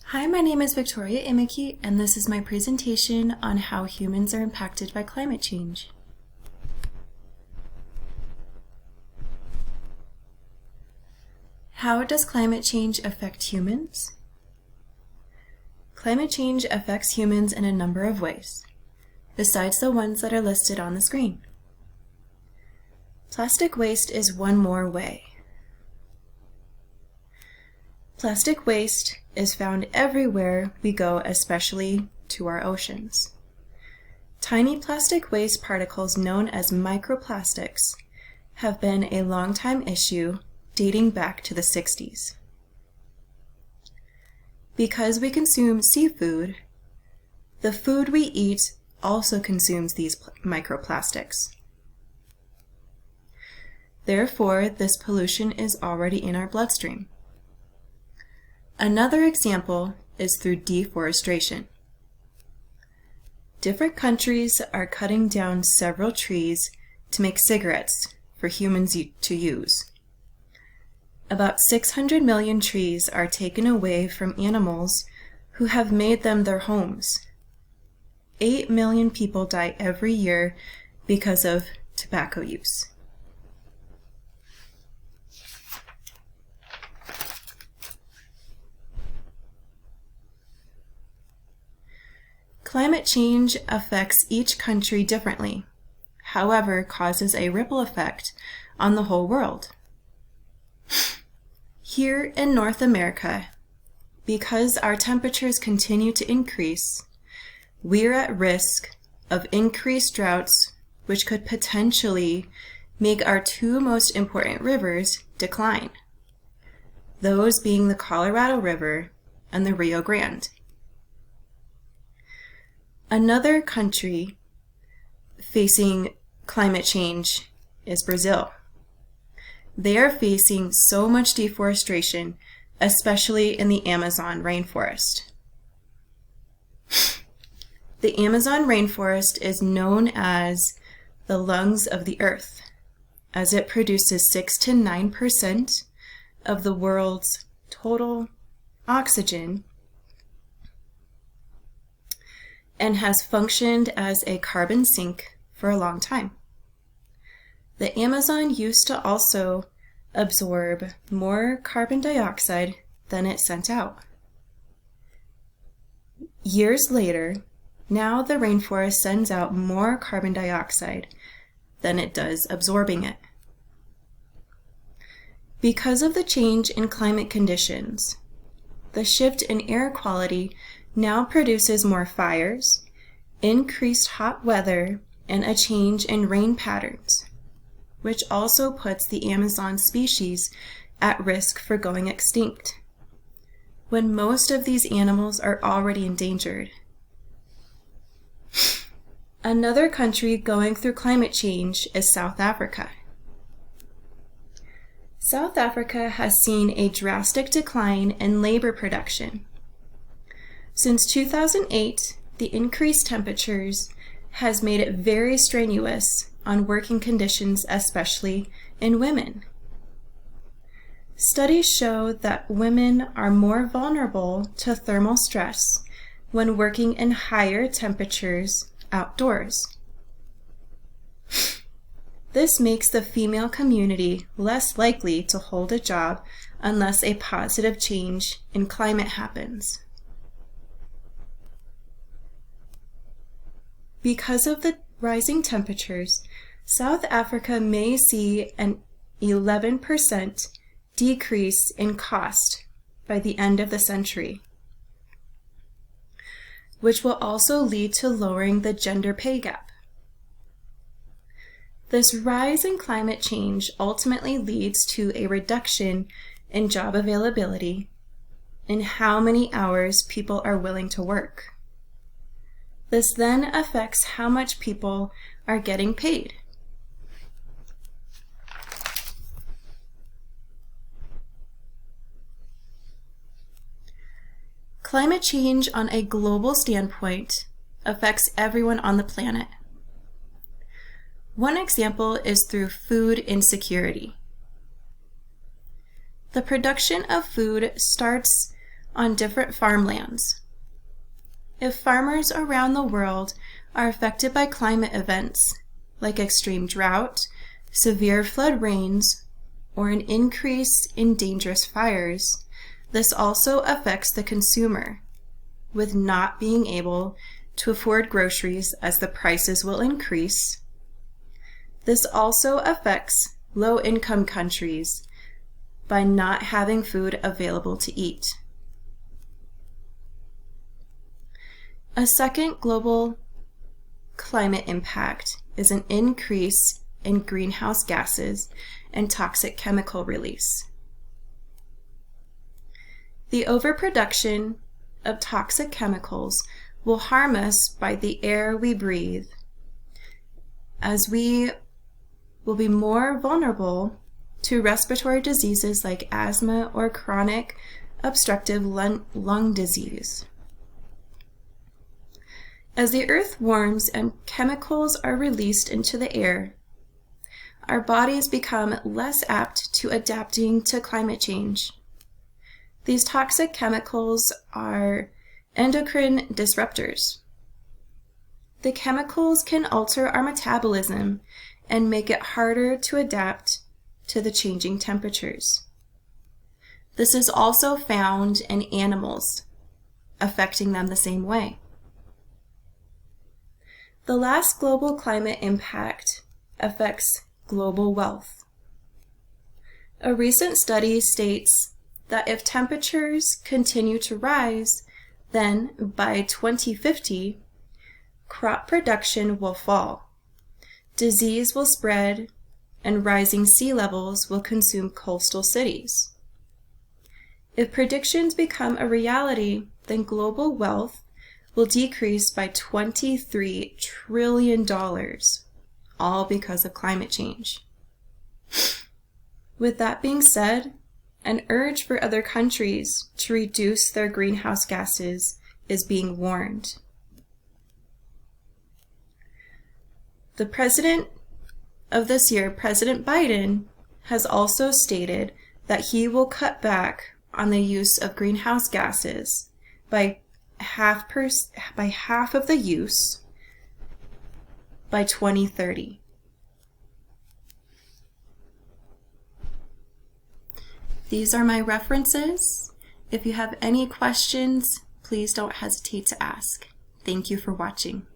Hi, my name is Victoria Imiki, and this is my presentation on how humans are impacted by climate change. How does climate change affect humans? Climate change affects humans in a number of ways, besides the ones that are listed on the screen. Plastic waste is one more way. Plastic waste is found everywhere we go, especially to our oceans. Tiny plastic waste particles known as microplastics have been a long-time issue dating back to the 60s. Because we consume seafood, the food we eat also consumes these microplastics. Therefore, this pollution is already in our bloodstream. Another example is through deforestation. Different countries are cutting down several trees to make cigarettes for humans to use. About 600 million trees are taken away from animals who have made them their homes. 8 million people die every year because of tobacco use. Climate change affects each country differently, however, causes a ripple effect on the whole world. Here in North America, because our temperatures continue to increase, we're at risk of increased droughts, which could potentially make our two most important rivers decline, those being the Colorado River and the Rio Grande. Another country facing climate change is Brazil. They are facing so much deforestation, especially in the Amazon rainforest. The Amazon rainforest is known as the lungs of the earth, as it produces 6 to 9% of the world's total oxygen and has functioned as a carbon sink for a long time. The Amazon used to also absorb more carbon dioxide than it sent out. Years later, now the rainforest sends out more carbon dioxide than it does absorbing it. Because of the change in climate conditions, the shift in air quality now produces more fires, increased hot weather, and a change in rain patterns, which also puts the Amazon species at risk for going extinct, when most of these animals are already endangered. Another country going through climate change is South Africa. South Africa has seen a drastic decline in labor production. Since 2008, the increased temperatures has made it very strenuous on working conditions, especially in women. Studies show that women are more vulnerable to thermal stress when working in higher temperatures outdoors. This makes the female community less likely to hold a job unless a positive change in climate happens. Because of the rising temperatures, South Africa may see an 11% decrease in cost by the end of the century, which will also lead to lowering the gender pay gap. This rise in climate change ultimately leads to a reduction in job availability and how many hours people are willing to work. This then affects how much people are getting paid. Climate change on a global standpoint affects everyone on the planet. One example is through food insecurity. The production of food starts on different farmlands. If farmers around the world are affected by climate events like extreme drought, severe flood rains, or an increase in dangerous fires, this also affects the consumer, with not being able to afford groceries as the prices will increase. This also affects low-income countries by not having food available to eat. A second global climate impact is an increase in greenhouse gases and toxic chemical release. The overproduction of toxic chemicals will harm us by the air we breathe, as we will be more vulnerable to respiratory diseases like asthma or chronic obstructive lung disease. As the earth warms and chemicals are released into the air, our bodies become less apt to adapting to climate change. These toxic chemicals are endocrine disruptors. The chemicals can alter our metabolism and make it harder to adapt to the changing temperatures. This is also found in animals, affecting them the same way. The last global climate impact affects global wealth. A recent study states that if temperatures continue to rise, then by 2050, crop production will fall, disease will spread, and rising sea levels will consume coastal cities. If predictions become a reality, then global wealth will decrease by $23 trillion, all because of climate change. With that being said, an urge for other countries to reduce their greenhouse gases is being warned. The president of this year, President Biden, has also stated that he will cut back on the use of greenhouse gases by half of the use by 2030. These are my references. If you have any questions, please don't hesitate to ask. Thank you for watching.